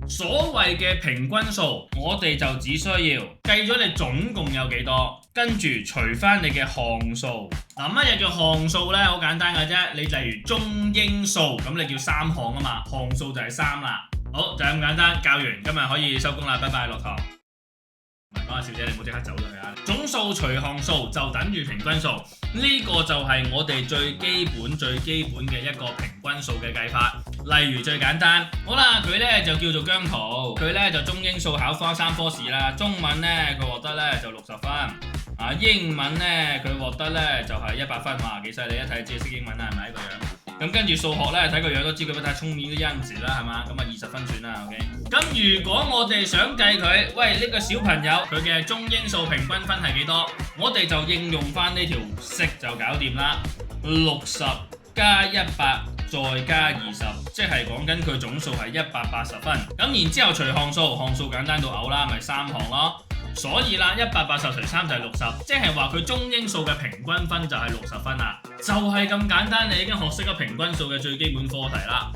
所謂嘅平均數，我哋就只需要計咗你總共有幾多，跟住除翻你嘅項數。嗱，乜嘢叫項數呢？好簡單嘅啫，你例如中英數，咁你叫三項啊嘛，項數就係3啦。好，就係咁簡單，教完今日可以收工啦，拜拜，落堂。講下小姐，你唔好即刻走咗去啊！總數除項數就等於平均數，呢個就係我哋最基本嘅一個平均數嘅計法。例如最簡單，好啦，佢呢就叫做姜濤，佢呢就中英數考科3科試啦，中文呢佢獲得呢就60分，啊英文呢佢獲得呢就係100分，哇幾犀利！一睇就知識英文啦，係咪呢個樣？咁跟住數學呢，睇個樣都知佢不太聰明啲因子啦，係嘛？咁啊20分算啦 ，OK。咁如果我哋想計佢，喂呢個小朋友佢嘅中英數平均分係幾多？我哋就應用翻呢條式就搞掂啦。60加100再加20，即係講緊佢總數係180分。咁然之後除項數，項數簡單到嘔啦，咪3項咯。所以啦，180除3就係60，即係話佢中英數嘅平均分就係60分啦。就係咁簡單，你已經學識咗平均數嘅最基本課題啦。